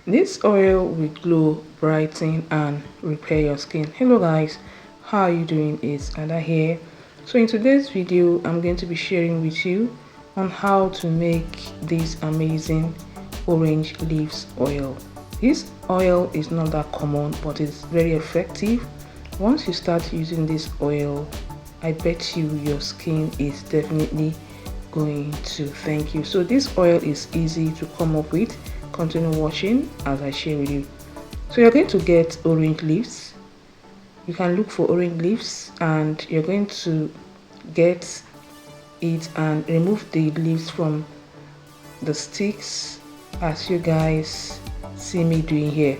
This oil will glow, brighten and repair your skin. Hello guys, how are you doing? It's Ada here. So in today's video, I'm going to be sharing with you on how to make this amazing orange leaves oil. This oil is not that common, but it's very effective. Once you start using this oil, I bet you your skin is definitely going to thank you. So this oil is easy to come up with. Continue watching as I share with you. So you're going to get orange leaves. You can look for orange leaves and you're going to get it and remove the leaves from the sticks as you guys see me doing here.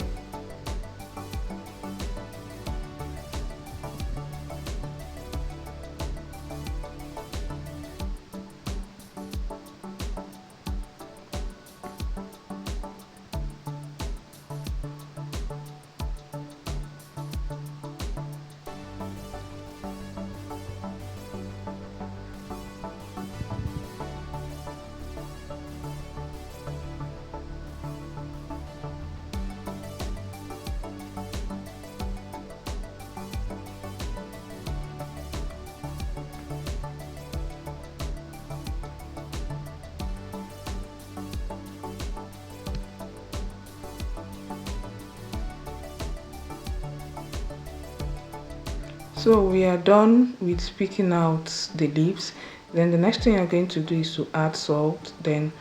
So we are done with picking out the leaves. Then the next thing you're going to do is to add salt, then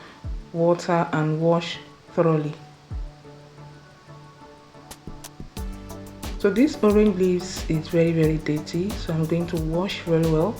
water and wash thoroughly. So this orange leaves is very dirty, so I'm going to wash very well.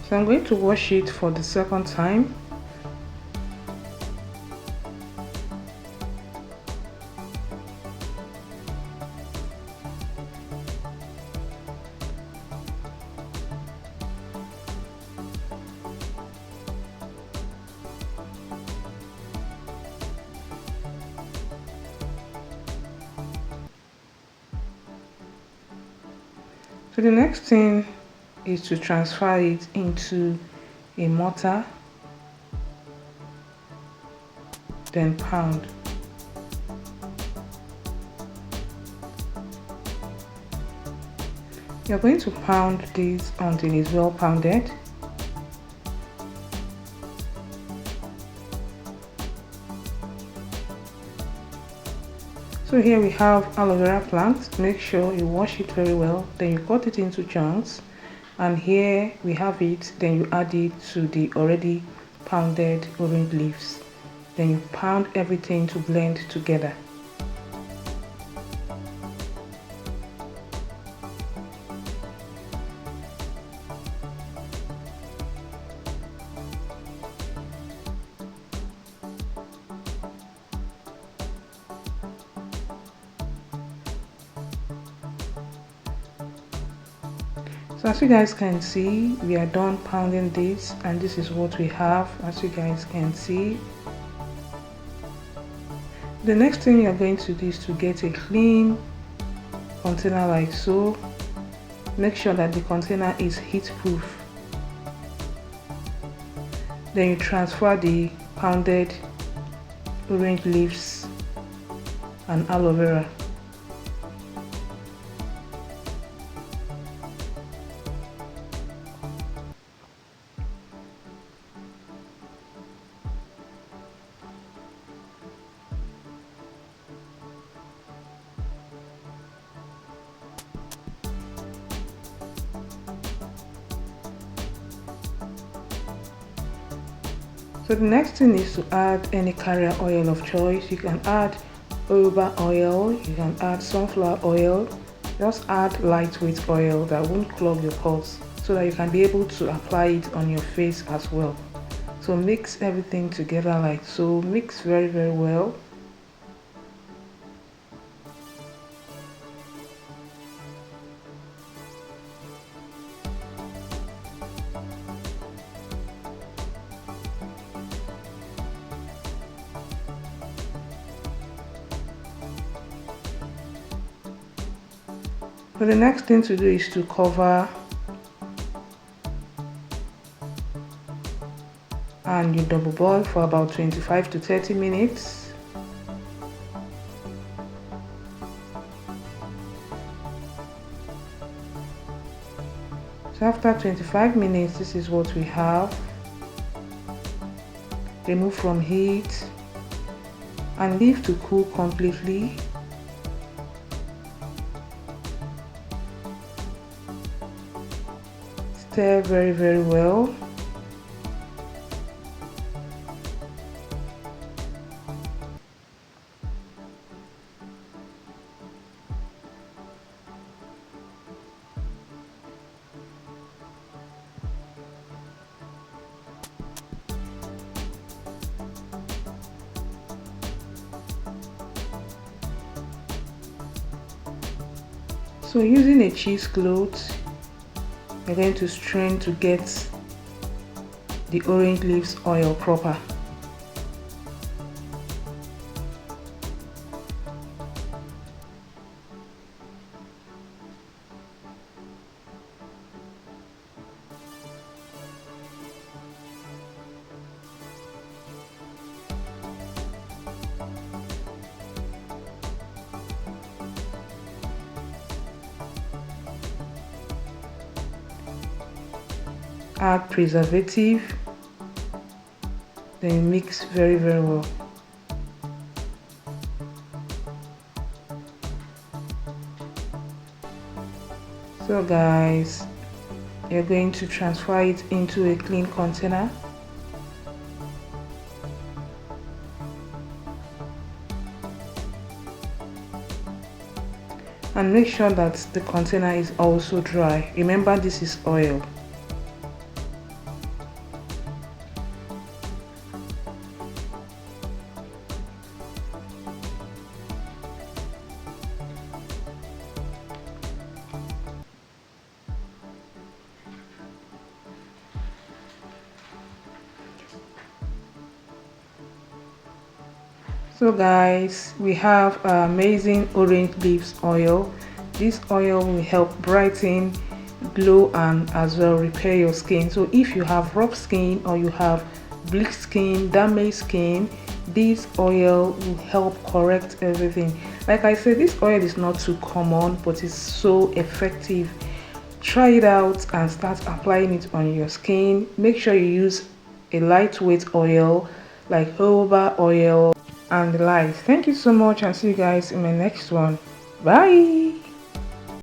So I'm going to wash it for the second time. So the next thing is to transfer it into a mortar, then pound. You're going to pound this until it's well pounded. So here we have aloe vera plant. Make sure you wash it very well, then you cut it into chunks. And here we have it, then you add it to the already pounded orange leaves. Then you pound everything to blend together. So as you guys can see, we are done pounding this and this is what we have. As you guys can see, the next thing you're going to do is to get a clean container like so. Make sure that the container is heat proof. Then you transfer the pounded orange leaves and aloe vera. So the next thing is to add any carrier oil of choice. You can add jojoba oil, you can add sunflower oil. Just add lightweight oil that won't clog your pores so that you can be able to apply it on your face as well. So mix everything together like so. Mix very well. So the next thing to do is to cover, and you double boil for about 25 to 30 minutes. So after 25 minutes, this is what we have. Remove from heat and leave to cool completely. Stir very well. So using a cheesecloth, you're going to strain to get the orange leaves oil proper. Add preservative, then mix very well. So guys, you're going to transfer it into a clean container. And make sure that the container is also dry. Remember, this is oil. So guys, we have amazing orange leaves oil. This oil will help brighten, glow, and as well repair your skin. So if you have rough skin or you have bleak skin, damaged skin, this oil will help correct everything. Like I said, this oil is not too common, but it's so effective. Try it out and start applying it on your skin. Make sure you use a lightweight oil like jojoba oil and the like. Thank you so much, and see you guys in my next one. Bye.